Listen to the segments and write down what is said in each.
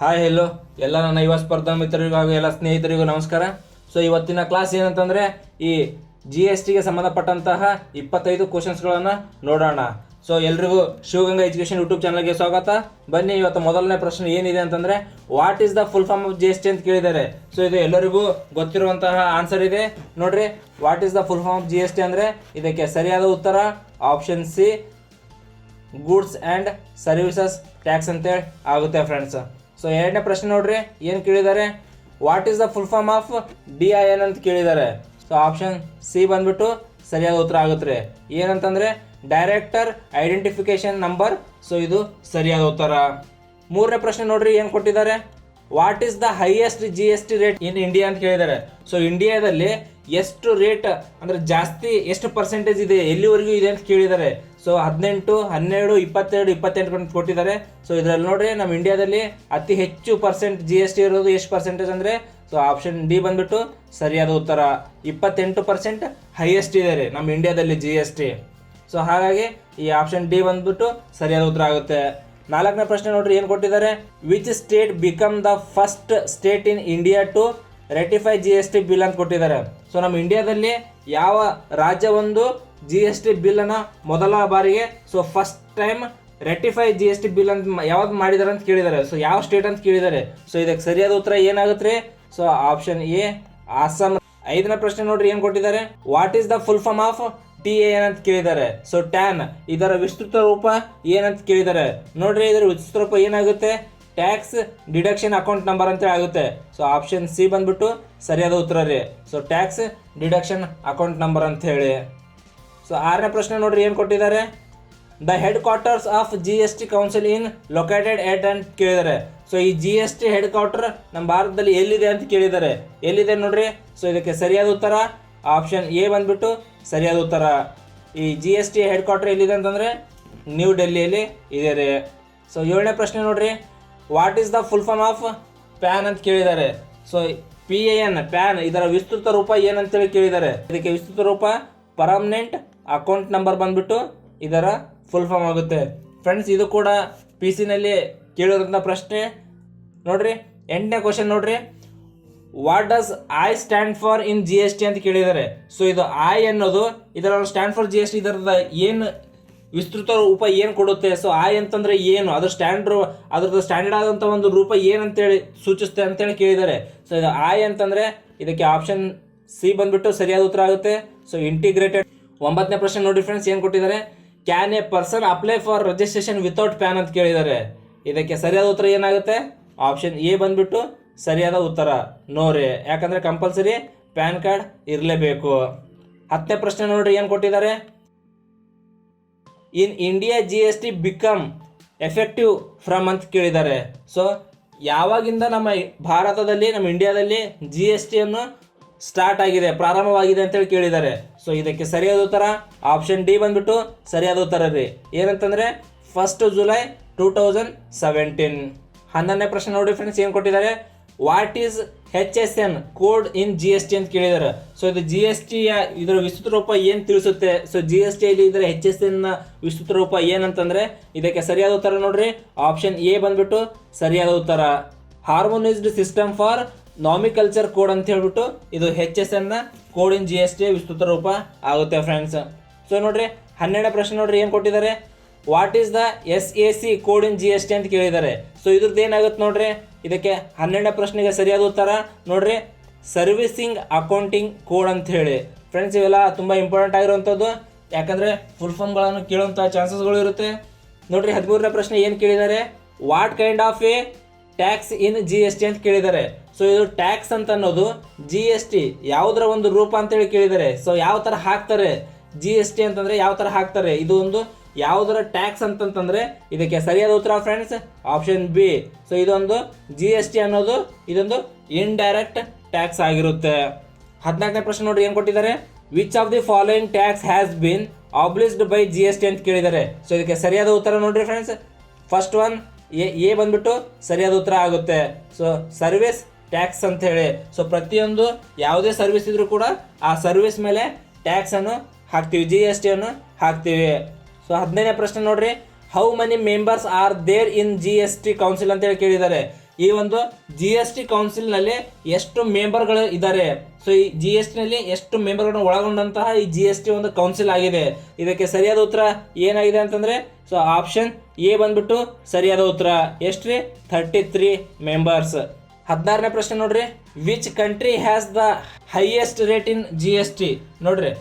Hi hello ಎಲ್ಲ ನನ್ನ ಯುವ ಸ್ಪರ್ಧಾ ಮಿತ್ರರಿಗೂ ಹಾಗೂ ಎಲ್ಲ ಸ್ನೇಹಿತರಿಗೂ ನಮಸ್ಕಾರ. ಸೊ ಇವತ್ತಿನ ಕ್ಲಾಸ್ ಏನಂತಂದರೆ ಈ GSTಗೆ ಸಂಬಂಧಪಟ್ಟಂತಹ 25 ಕ್ವಶನ್ಸ್ಗಳನ್ನು ನೋಡೋಣ. ಸೊ ಎಲ್ರಿಗೂ ಶಿವಗಂಗಾ ಎಜುಕೇಷನ್ ಯೂಟ್ಯೂಬ್ ಚಾನಲ್ಗೆ ಸ್ವಾಗತ. ಬನ್ನಿ, ಇವತ್ತು ಮೊದಲನೇ ಪ್ರಶ್ನೆ ಏನಿದೆ ಅಂತಂದರೆ what is the full form of GST ಅಂತ ಕೇಳಿದ್ದಾರೆ. ಸೊ ಇದು ಎಲ್ಲರಿಗೂ ಗೊತ್ತಿರುವಂತಹ ಆನ್ಸರ್ ಇದೆ ನೋಡ್ರಿ. What is the full form of GST ಅಂದರೆ ಇದಕ್ಕೆ ಸರಿಯಾದ ಉತ್ತರ option C, goods and services tax ಅಂತೇಳಿ ಆಗುತ್ತೆ ಫ್ರೆಂಡ್ಸ್. ಸೊ ಎರಡನೇ ಪ್ರಶ್ನೆ ನೋಡ್ರಿ, ಏನು ಕೇಳಿದ್ದಾರೆ, what is the full form of DIN ಅಂತ ಕೇಳಿದ್ದಾರೆ. ಸೊ ಆಪ್ಷನ್ ಸಿ ಬಂದ್ಬಿಟ್ಟು ಸರಿಯಾದ ಉತ್ತರ ಆಗುತ್ತೆ ರೀ. ಏನಂತಂದರೆ ಡೈರೆಕ್ಟರ್ ಐಡೆಂಟಿಫಿಕೇಶನ್ ನಂಬರ್. ಸೊ ಇದು ಸರಿಯಾದ ಉತ್ತರ. ಮೂರನೇ ಪ್ರಶ್ನೆ ನೋಡ್ರಿ, ಏನು ಕೊಟ್ಟಿದ್ದಾರೆ, what is the highest GST rate in India ಅಂತ ಕೇಳಿದ್ದಾರೆ. ಸೊ ಇಂಡಿಯಾದಲ್ಲಿ ಎಷ್ಟು ರೇಟ್ ಅಂದರೆ ಜಾಸ್ತಿ ಎಷ್ಟು ಪರ್ಸೆಂಟೇಜ್ ಇದೆ, ಎಲ್ಲಿವರೆಗೂ ಇದೆ ಅಂತ ಕೇಳಿದ್ದಾರೆ. ಸೊ 18, 12, 22, 28 ಅಂತ ಕೊಟ್ಟಿದ್ದಾರೆ. ಸೊ ಇದರಲ್ಲಿ ನೋಡ್ರಿ, ನಮ್ಮ ಇಂಡಿಯಾದಲ್ಲಿ ಅತಿ ಹೆಚ್ಚು GST ಇರೋದು ಎಷ್ಟು ಪರ್ಸೆಂಟೇಜ್ ಅಂದರೆ, ಸೊ ಆಪ್ಷನ್ ಡಿ ಬಂದ್ಬಿಟ್ಟು ಸರಿಯಾದ ಉತ್ತರ. 28% ಹೈಯೆಸ್ಟ್ ಇದೆ ರೀ ನಮ್ಮ ಇಂಡಿಯಾದಲ್ಲಿ GST. ಸೊ ಹಾಗಾಗಿ ಈ ಆಪ್ಷನ್ ಡಿ ಬಂದ್ಬಿಟ್ಟು ಸರಿಯಾದ ಉತ್ತರ ಆಗುತ್ತೆ. ನಾಲ್ಕನೇ ಪ್ರಶ್ನೆ ನೋಡ್ರಿ, ಏನು ಕೊಟ್ಟಿದ್ದಾರೆ, which state become the first state in India to ratify GST bill ಅಂತ ಕೊಟ್ಟಿದ್ದಾರೆ. ಸೊ ನಮ್ಮ ಇಂಡಿಯಾದಲ್ಲಿ ಯಾವ ರಾಜ್ಯ ಒಂದು GST ಬಿಲ್ಲನ್ನು ಮೊದಲ ಬಾರಿಗೆ ಫಸ್ಟ್ ಟೈಮ್ ರೆಟಿಫೈ GST ಬಿಲ್ ಅಂತ ಯಾವ್ದು ಮಾಡಿದ್ದಾರೆ ಅಂತ ಕೇಳಿದ್ದಾರೆ. ಸೊ ಯಾವ ಸ್ಟೇಟ್ ಅಂತ ಕೇಳಿದ್ದಾರೆ. ಸೊ ಇದಕ್ಕೆ ಸರಿಯಾದ ಉತ್ತರ ಏನಾಗುತ್ತೆ ರೀ, ಸೊ ಆಪ್ಷನ್ ಎ ಅಸ್ಸಾಂ. ಐದನೇ ಪ್ರಶ್ನೆ ನೋಡ್ರಿ, ಏನು ಕೊಟ್ಟಿದ್ದಾರೆ, what is the full form of TAN ಅಂತ ಕೇಳಿದ್ದಾರೆ. ಸೊ ಟ್ಯಾನ್ ಇದರ ವಿಸ್ತೃತ ರೂಪ ಏನಂತ ಕೇಳಿದ್ದಾರೆ. ನೋಡ್ರಿ, ಇದರ ವಿಸ್ತೃತ ರೂಪ ಏನಾಗುತ್ತೆ, ಟ್ಯಾಕ್ಸ್ ಡಿಡಕ್ಷನ್ ಅಕೌಂಟ್ ನಂಬರ್ ಅಂತ ಆಗುತ್ತೆ. ಸೊ ಆಪ್ಷನ್ ಸಿ ಬಂದ್ಬಿಟ್ಟು ಸರಿಯಾದ ಉತ್ತರ ರೀ. So tax deduction account number ಅಂತ ಹೇಳಿ. ಸೊ ಆರನೇ ಪ್ರಶ್ನೆ ನೋಡ್ರಿ, ಏನು ಕೊಟ್ಟಿದ್ದಾರೆ, the headquarters of GST council in located at ಅಂತ ಕೇಳಿದ್ದಾರೆ. ಸೊ ಈ GST ಹೆಡ್ ಕ್ವಾರ್ಟರ್ ನಮ್ಮ ಭಾರತದಲ್ಲಿ ಎಲ್ಲಿದೆ ಅಂತ ಕೇಳಿದ್ದಾರೆ. ಎಲ್ಲಿದೆ ನೋಡ್ರಿ. ಸೊ ಇದಕ್ಕೆ ಸರಿಯಾದ ಉತ್ತರ ಆಪ್ಷನ್ ಎ ಬಂದ್ಬಿಟ್ಟು ಸರಿಯಾದ ಉತ್ತರ. ಈ GST ಹೆಡ್ ಕ್ವಾರ್ಟರ್ ಎಲ್ಲಿದೆ ಅಂತಂದರೆ ನ್ಯೂ ಡೆಲ್ಲಿಯಲ್ಲಿ ಇದೆ ರೀ. ಸೊ ಏಳನೇ ಪ್ರಶ್ನೆ ನೋಡ್ರಿ, what is the full form of PAN ಅಂತ ಕೇಳಿದ್ದಾರೆ. ಸೊ PAN ಪ್ಯಾನ್ ಇದರ ವಿಸ್ತೃತ ರೂಪ ಏನಂತೇಳಿ ಕೇಳಿದ್ದಾರೆ. ಇದಕ್ಕೆ ವಿಸ್ತೃತ ರೂಪ ಪರ್ಮನೆಂಟ್ ಅಕೌಂಟ್ ನಂಬರ್ ಬಂದ್ಬಿಟ್ಟು ಇದರ ಫುಲ್ ಫಾರ್ಮ್ ಆಗುತ್ತೆ ಫ್ರೆಂಡ್ಸ್. ಇದು ಕೂಡ PC ನಲ್ಲಿ ಕೇಳಿರೋಂಥ ಪ್ರಶ್ನೆ ನೋಡ್ರಿ. ಎಂಟನೇ ಕ್ವಶನ್ ನೋಡ್ರಿ, what does I stand for in GST ಅಂತ ಕೇಳಿದ್ದಾರೆ. ಸೊ ಇದು ಐ ಅನ್ನೋದು ಇದರ ಸ್ಟ್ಯಾಂಡ್ ಫಾರ್ GST ಇದರದ ಏನು ವಿಸ್ತೃತ ರೂಪ ಏನು ಕೊಡುತ್ತೆ. ಸೊ ಐ ಅಂತಂದರೆ ಏನು, ಅದ್ರ ಅದ್ರದ್ದು ಸ್ಟ್ಯಾಂಡರ್ಡ್ ಆದಂಥ ಒಂದು ರೂಪ ಏನಂತೇಳಿ ಸೂಚಿಸುತ್ತೆ ಅಂತೇಳಿ ಕೇಳಿದ್ದಾರೆ. ಸೊ ಇದು ಐ ಅಂತಂದರೆ ಇದಕ್ಕೆ ಆಪ್ಷನ್ ಸಿ ಬಂದ್ಬಿಟ್ಟು ಸರಿಯಾದ ಉತ್ತರ ಆಗುತ್ತೆ. So integrated. ಒಂಬತ್ತನೇ ಪ್ರಶ್ನೆ ನೋಡಿ ಫ್ರೆಂಡ್ಸ್, ಏನು ಕೊಟ್ಟಿದ್ದಾರೆ, can A person apply for registration without PAN ಅಂತ ಕೇಳಿದ್ದಾರೆ. ಇದಕ್ಕೆ ಸರಿಯಾದ ಉತ್ತರ ಏನಾಗುತ್ತೆ, ಆಪ್ಷನ್ ಎ ಬಂದ್ಬಿಟ್ಟು ಸರಿಯಾದ ಉತ್ತರ ನೋ ರೇ. ಯಾಕಂದರೆ ಕಂಪಲ್ಸರಿ ಪ್ಯಾನ್ ಕಾರ್ಡ್ ಇರಲೇಬೇಕು. ಹತ್ತನೇ ಪ್ರಶ್ನೆ ನೋಡ್ರಿ, ಏನು ಕೊಟ್ಟಿದ್ದಾರೆ, in India GST become effective from ಅಂತ ಕೇಳಿದ್ದಾರೆ. ಸೊ ಯಾವಾಗಿಂದ ನಮ್ಮ ಭಾರತದಲ್ಲಿ ನಮ್ಮ ಇಂಡಿಯಾದಲ್ಲಿ GST ಅನ್ನು ಸ್ಟಾರ್ಟ್ ಆಗಿದೆ, ಪ್ರಾರಂಭವಾಗಿದೆ ಅಂತೇಳಿ ಕೇಳಿದ್ದಾರೆ. ಸೊ ಇದಕ್ಕೆ ಸರಿಯಾದ ಉತ್ತರ ಆಪ್ಷನ್ ಡಿ ಬಂದ್ಬಿಟ್ಟು ಸರಿಯಾದ ಉತ್ತರ ರೀ. ಏನಂತಂದರೆ 1 ಜುಲೈ 2017. 11ನೇ ಪ್ರಶ್ನೆ ನೋಡಿ ಫ್ರೆಂಡ್ಸ್, ಏನು ಕೊಟ್ಟಿದ್ದಾರೆ, what is HSN code in GST ಅಂತ ಕೇಳಿದ್ದಾರೆ. ಸೊ ಇದು GST ಇದರ ವಿಸ್ತೃತ ರೂಪ ಏನು ತಿಳಿಸುತ್ತೆ. ಸೊ GSTಯಲ್ಲಿ ಇದರ HSN ವಿಸ್ತೃತ ರೂಪ ಏನಂತಂದರೆ ಇದಕ್ಕೆ ಸರಿಯಾದ ಉತ್ತರ ನೋಡ್ರಿ, ಆಪ್ಷನ್ ಎ ಬಂದ್ಬಿಟ್ಟು ಸರಿಯಾದ ಉತ್ತರ. ಹಾರ್ಮೋನೈಸ್ಡ್ ಸಿಸ್ಟಮ್ ಫಾರ್ ನಾಮಿಕಲ್ಚರ್ ಕೋಡ್ ಅಂತ ಹೇಳ್ಬಿಟ್ಟು ಇದು HSN ಕೋಡ್ ಇನ್ GST ವಿಸ್ತೃತ ರೂಪ ಆಗುತ್ತೆ ಫ್ರೆಂಡ್ಸ್. ಸೊ ನೋಡ್ರಿ 12ನೇ ಪ್ರಶ್ನೆ ನೋಡ್ರಿ, ಏನು ಕೊಟ್ಟಿದ್ದಾರೆ, what is the SAC code in GST ಅಂತ ಕೇಳಿದ್ದಾರೆ. ಸೊ ಇದ್ರದ್ದು ಏನಾಗುತ್ತೆ ನೋಡ್ರಿ, ಇದಕ್ಕೆ 12ನೇ ಪ್ರಶ್ನೆಗೆ ಸರಿಯಾದ ಉತ್ತರ ನೋಡ್ರಿ, ಸರ್ವಿಸಿಂಗ್ ಅಕೌಂಟಿಂಗ್ ಕೋಡ್ ಅಂತ ಹೇಳಿ. ಫ್ರೆಂಡ್ಸ್ ಇವೆಲ್ಲ ತುಂಬ ಇಂಪಾರ್ಟೆಂಟ್ ಆಗಿರುವಂಥದ್ದು, ಯಾಕಂದರೆ ಫುಲ್ ಫಾರ್ಮ್ಗಳನ್ನು ಕೇಳುವಂಥ ಚಾನ್ಸಸ್ಗಳು ಇರುತ್ತೆ ನೋಡ್ರಿ. 13ನೇ ಪ್ರಶ್ನೆ ಏನು ಕೇಳಿದ್ದಾರೆ, what kind of A tax in GST ಅಂತ ಕೇಳಿದ್ದಾರೆ. ಸೊ ಇದು ಟ್ಯಾಕ್ಸ್ ಅಂತ ಅನ್ನೋದು GST ಯಾವುದರ ಒಂದು ರೂಪ ಅಂತೇಳಿ ಕೇಳಿದ್ದಾರೆ. ಸೊ ಯಾವ ಥರ ಹಾಕ್ತಾರೆ GST ಅಂತಂದರೆ ಯಾವ ಥರ ಹಾಕ್ತಾರೆ, ಇದು ಒಂದು ಯಾವುದರ ಟ್ಯಾಕ್ಸ್ ಅಂತಂತಂದರೆ ಇದಕ್ಕೆ ಸರಿಯಾದ ಉತ್ತರ ಫ್ರೆಂಡ್ಸ್ ಆಪ್ಷನ್ ಬಿ. ಸೊ ಇದೊಂದು GST ಅನ್ನೋದು ಇದೊಂದು ಇಂಡೈರೆಕ್ಟ್ ಟ್ಯಾಕ್ಸ್ ಆಗಿರುತ್ತೆ. 14ನೇ ಪ್ರಶ್ನೆ ನೋಡಿ, ಏನು ಕೊಟ್ಟಿದ್ದಾರೆ, which of the following tax has been obliged by GST ಅಂತ ಕೇಳಿದ್ದಾರೆ. ಸೊ ಇದಕ್ಕೆ ಸರಿಯಾದ ಉತ್ತರ ನೋಡ್ರಿ ಫ್ರೆಂಡ್ಸ್, ಫಸ್ಟ್ ಒನ್ ಎ ಬಂದ್ಬಿಟ್ಟು ಸರಿಯಾದ ಉತ್ತರ ಆಗುತ್ತೆ. ಸೊ ಸರ್ವಿಸ್ ಟ್ಯಾಕ್ಸ್ ಅಂತ ಹೇಳಿ. ಸೊ ಪ್ರತಿಯೊಂದು ಯಾವುದೇ ಸರ್ವಿಸ್ ಇದ್ರೂ ಕೂಡ ಆ ಸರ್ವಿಸ್ ಮೇಲೆ ಟ್ಯಾಕ್ಸನ್ನು ಹಾಕ್ತೀವಿ, GST ಅನ್ನು ಹಾಕ್ತೀವಿ. ಸೊ 15ನೇ ಪ್ರಶ್ನೆ ನೋಡ್ರಿ, how many members are there in GST council ಅಂತೇಳಿ ಕೇಳಿದ್ದಾರೆ. ಈ ಒಂದು ಜಿ ಎಸ್ ಟಿ ಕೌನ್ಸಿಲ್ನಲ್ಲಿ ಎಷ್ಟು ಮೆಂಬರ್ಗಳು ಇದ್ದಾರೆ, ಸೊ ಈ ಜಿ ಎಸ್ ಟಿನಲ್ಲಿ ಎಷ್ಟು ಮೆಂಬರ್ಗಳನ್ನು ಒಳಗೊಂಡಂತಹ ಈ ಜಿ ಎಸ್ ಟಿ ಒಂದು ಕೌನ್ಸಿಲ್ ಆಗಿದೆ. ಇದಕ್ಕೆ ಸರಿಯಾದ ಉತ್ತರ ಏನಾಗಿದೆ ಅಂತಂದರೆ ಸೊ ಆಪ್ಷನ್ ಎ ಬಂದ್ಬಿಟ್ಟು ಸರಿಯಾದ ಉತ್ತರ. ಎಷ್ಟ್ರಿ? 33 ಮೆಂಬರ್ಸ್. 16ನೇ ಪ್ರಶ್ನೆ ನೋಡ್ರಿ, which country has the highest rate in G S T? ನೋಡ್ರಿ,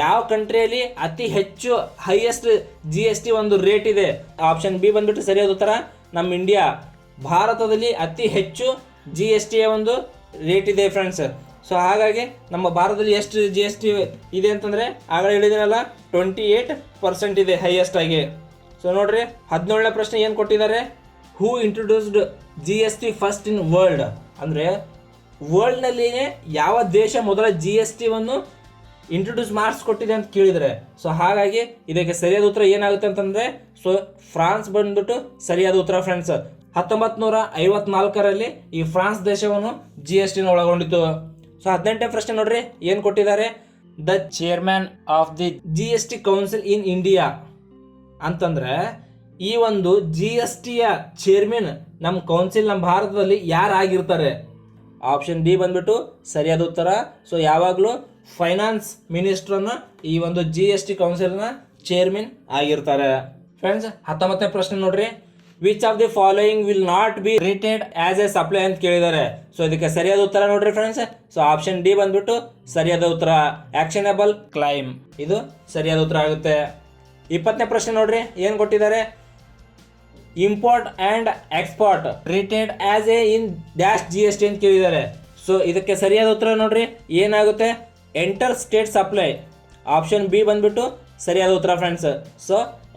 ಯಾವ ಕಂಟ್ರಿಯಲ್ಲಿ ಅತಿ ಹೆಚ್ಚು ಹೈಯೆಸ್ಟ್ ಜಿ ಎಸ್ ಟಿ ಒಂದು ರೇಟ್ ಇದೆ? ಆಪ್ಷನ್ ಬಿ ಬಂದ್ಬಿಟ್ಟು ಸರಿಯಾದ ಉತ್ತರ ನಮ್ಮ ಇಂಡಿಯಾ. ಭಾರತದಲ್ಲಿ ಅತಿ ಹೆಚ್ಚು ಜಿ ಎಸ್ ಟಿಯ ಒಂದು ರೇಟ್ ಇದೆ ಫ್ರೆಂಡ್ಸ್. ಸೊ ಹಾಗಾಗಿ ನಮ್ಮ ಭಾರತದಲ್ಲಿ ಎಷ್ಟು ಜಿ ಎಸ್ ಟಿ ಇದೆ ಅಂತಂದರೆ ಆಗಲೇ ಹೇಳಿದ್ದೀನಲ್ಲ 28% ಇದೆ ಹೈಯೆಸ್ಟ್ ಆಗಿ. ಸೊ ನೋಡ್ರಿ, 17ನೇ ಪ್ರಶ್ನೆ ಏನು ಕೊಟ್ಟಿದ್ದಾರೆ, who introduced G S T first in world? ಅಂದರೆ ವರ್ಲ್ಡ್ನಲ್ಲಿಯೇ ಯಾವ ದೇಶ ಮೊದಲ ಜಿ ಎಸ್ ಟಿವನ್ನು ಇಂಟ್ರೊಡ್ಯೂಸ್ ಮಾಡಿಸ್ಕೊಟ್ಟಿದೆ ಅಂತ ಕೇಳಿದರೆ, ಸೊ ಹಾಗಾಗಿ ಇದಕ್ಕೆ ಸರಿಯಾದ ಉತ್ತರ ಏನಾಗುತ್ತೆ ಅಂತಂದರೆ ಸೊ ಫ್ರಾನ್ಸ್ ಬಂದ್ಬಿಟ್ಟು ಸರಿಯಾದ ಉತ್ತರ ಫ್ರೆಂಡ್ಸ್. 1954ರಲ್ಲಿ ಈ ಫ್ರಾನ್ಸ್ ದೇಶವನ್ನು ಜಿ ಎಸ್ ಟಿನ ಒಳಗೊಂಡಿತ್ತು. ಸೊ 18ನೇ ಪ್ರಶ್ನೆ ನೋಡ್ರಿ, ಏನು ಕೊಟ್ಟಿದ್ದಾರೆ, the chairman of the G S T council in India ಅಂತಂದರೆ ಈ ಒಂದು ಜಿ ಎಸ್ ಟಿಯ ಚೇರ್ಮನ್ ನಮ್ಮ ಕೌನ್ಸಿಲ್ ನಮ್ಮ ಭಾರತದಲ್ಲಿ ಯಾರಾಗಿರ್ತಾರೆ? ಆಪ್ಷನ್ ಡಿ ಬಂದ್ಬಿಟ್ಟು ಸರಿಯಾದ ಉತ್ತರ. ಸೊ ಯಾವಾಗಲೂ ಫೈನಾನ್ಸ್ ಮಿನಿಸ್ಟ್ರನ್ನು ಈ ಒಂದು ಜಿ ಎಸ್ ಟಿ ಕೌನ್ಸಿಲ್ನ ಚೇರ್ಮನ್ ಆಗಿರ್ತಾರೆ ಫ್ರೆಂಡ್ಸ್. 19ನೇ ಪ್ರಶ್ನೆ ನೋಡ್ರಿ, which of the following will not be rated as A supply ಅಂತ ಕೇಳಿದ್ದಾರೆ. ಸೊ ಇದಕ್ಕೆ ಸರಿಯಾದ ಉತ್ತರ ನೋಡ್ರಿ ಫ್ರೆಂಡ್ಸ್. ಸೊ ಆಪ್ಷನ್ ಡಿ ಬಂದ್ಬಿಟ್ಟು ಸರಿಯಾದ ಉತ್ತರ, ಆಕ್ಷನಬಲ್ ಕ್ಲೈಮ್. ಇದು ಸರಿಯಾದ ಉತ್ತರ ಆಗುತ್ತೆ. 20ನೇ ಪ್ರಶ್ನೆ ನೋಡ್ರಿ, ಏನು ಕೊಟ್ಟಿದ್ದಾರೆ, import and export rated as a in dash G S T ಅಂತ ಕೇಳಿದ್ದಾರೆ. ಸೊ ಇದಕ್ಕೆ ಸರಿಯಾದ ಉತ್ತರ ನೋಡ್ರಿ ಏನಾಗುತ್ತೆ, inter state supply. Option B ಬಂದ್ಬಿಟ್ಟು ಸರಿಯಾದ ಉತ್ತರ friends. So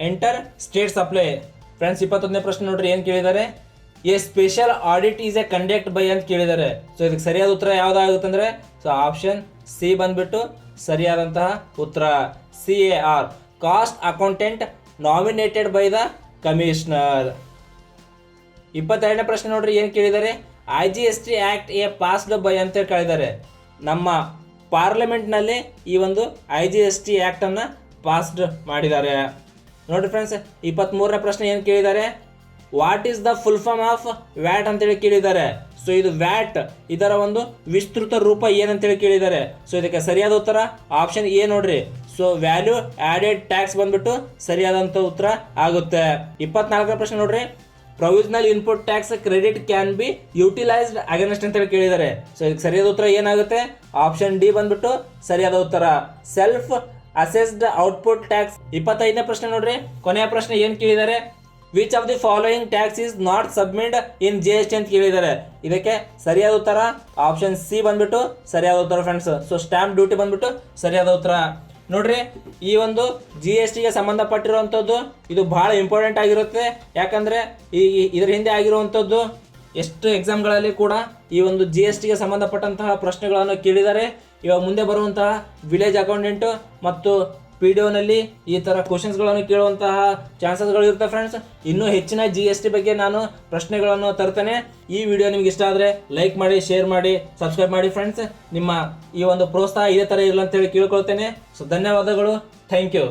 inter state supply friends. 21ನೇ ಪ್ರಶ್ನೆ ನೋಡ್ರಿ, ಏನು ಕೇಳಿದ್ದಾರೆ, a special audit is a conduct by ಅಂತ ಕೇಳಿದ್ದಾರೆ. ಸೊ ಇದಕ್ಕೆ ಸರಿಯಾದ ಉತ್ತರ ಯಾವುದಾಗುತ್ತೆ ಅಂದರೆ ಸೊ ಆಪ್ಷನ್ ಸಿ ಬಂದ್ಬಿಟ್ಟು ಸರಿಯಾದಂತಹ ಉತ್ತರ, CAR, cost accountant nominated by the commissioner. 22ನೇ ಪ್ರಶ್ನೆ ನೋಡ್ರಿ, ಏನು ಕೇಳಿದ್ದಾರೆ, IGST act a passed by ಅಂತ ಕೇಳಿದ್ದಾರೆ. ನಮ್ಮ ಪಾರ್ಲಿಮೆಂಟ್ನಲ್ಲಿ ಈ ಒಂದು IGST ಆ್ಯಕ್ಟನ್ನು ಪಾಸ್ಡ್ ಮಾಡಿದ್ದಾರೆ ನೋಡಿರಿ ಫ್ರೆಂಡ್ಸ್. 23ನೇ ಪ್ರಶ್ನೆ ಏನು ಕೇಳಿದ್ದಾರೆ, what is the full form of VAT ಅಂತೇಳಿ ಕೇಳಿದ್ದಾರೆ. ಸೊ ಇದು ವ್ಯಾಟ್ ಇದರ ಒಂದು ವಿಸ್ತೃತ ರೂಪ ಏನಂತೇಳಿ ಕೇಳಿದ್ದಾರೆ. ಸೊ ಇದಕ್ಕೆ ಸರಿಯಾದ ಉತ್ತರ ಆಪ್ಷನ್ ಎ ನೋಡ್ರಿ. ಸೊ ವ್ಯಾಲ್ಯೂ ಆಡೆಡ್ ಟ್ಯಾಕ್ಸ್ ಬಂದ್ಬಿಟ್ಟು ಸರಿಯಾದಂಥ ಉತ್ತರ ಆಗುತ್ತೆ. 24ನೇ ಪ್ರಶ್ನೆ ನೋಡ್ರಿ, provisional input tax credit can be utilised against ಅಂತೇಳಿ ಕೇಳಿದ್ದಾರೆ. ಸೊ ಇದಕ್ಕೆ ಸರಿಯಾದ ಉತ್ತರ ಏನಾಗುತ್ತೆ, ಆಪ್ಷನ್ ಡಿ ಬಂದ್ಬಿಟ್ಟು ಸರಿಯಾದ ಉತ್ತರ, ಸೆಲ್ಫ್ ಅಸೆಸ್ಡ್ ಔಟ್ಪುಟ್ ಟ್ಯಾಕ್ಸ್. 25ನೇ ಪ್ರಶ್ನೆ ನೋಡ್ರಿ, ಕೊನೆಯ ಪ್ರಶ್ನೆ ಏನು ಕೇಳಿದ್ದಾರೆ, which of the following tax is not submit in GST ಅಂತ ಕೇಳಿದ್ದಾರೆ. ಇದಕ್ಕೆ ಸರಿಯಾದ ಉತ್ತರ ಆಪ್ಷನ್ ಸಿ ಬಂದ್ಬಿಟ್ಟು ಸರಿಯಾದ ಉತ್ತರ ಫ್ರೆಂಡ್ಸ್. ಸೊ ಸ್ಟ್ಯಾಂಪ್ ಡ್ಯೂಟಿ ಬಂದ್ಬಿಟ್ಟು ಸರಿಯಾದ ಉತ್ತರ ನೋಡ್ರಿ. ಈ ಒಂದು GSTಗೆ ಸಂಬಂಧಪಟ್ಟಿರುವಂಥದ್ದು ಇದು ಭಾಳ ಇಂಪಾರ್ಟೆಂಟ್ ಆಗಿರುತ್ತೆ. ಯಾಕಂದರೆ ಇದರ ಹಿಂದೆ ಆಗಿರುವಂಥದ್ದು ಎಷ್ಟು ಎಕ್ಸಾಮ್ಗಳಲ್ಲಿ ಕೂಡ ಈ ಒಂದು GSTಗೆ ಸಂಬಂಧಪಟ್ಟಂತಹ ಪ್ರಶ್ನೆಗಳನ್ನು ಕೇಳಿದ್ದಾರೆ. ಇವಾಗ ಮುಂದೆ ಬರುವಂತಹ ವಿಲೇಜ್ ಅಕೌಂಟೆಂಟು ಮತ್ತು PDOನಲ್ಲಿ ಈ ಥರ ಕ್ವಶನ್ಸ್ಗಳನ್ನು ಕೇಳುವಂತಹ ಚಾನ್ಸಸ್ಗಳು ಇರುತ್ತೆ ಫ್ರೆಂಡ್ಸ್. ಇನ್ನೂ ಹೆಚ್ಚಿನ GST ಬಗ್ಗೆ ನಾನು ಪ್ರಶ್ನೆಗಳನ್ನು ತರ್ತೇನೆ. ಈ ವಿಡಿಯೋ ನಿಮ್ಗೆ ಇಷ್ಟ ಆದರೆ ಲೈಕ್ ಮಾಡಿ, ಶೇರ್ ಮಾಡಿ, ಸಬ್ಸ್ಕ್ರೈಬ್ ಮಾಡಿ ಫ್ರೆಂಡ್ಸ್. ನಿಮ್ಮ ಈ ಒಂದು ಪ್ರೋತ್ಸಾಹ ಇದೇ ಥರ ಇರಲಿ ಅಂತೇಳಿ ಕೇಳ್ಕೊಳ್ತೇನೆ. ಸೊ ಧನ್ಯವಾದಗಳು, ಥ್ಯಾಂಕ್ ಯು.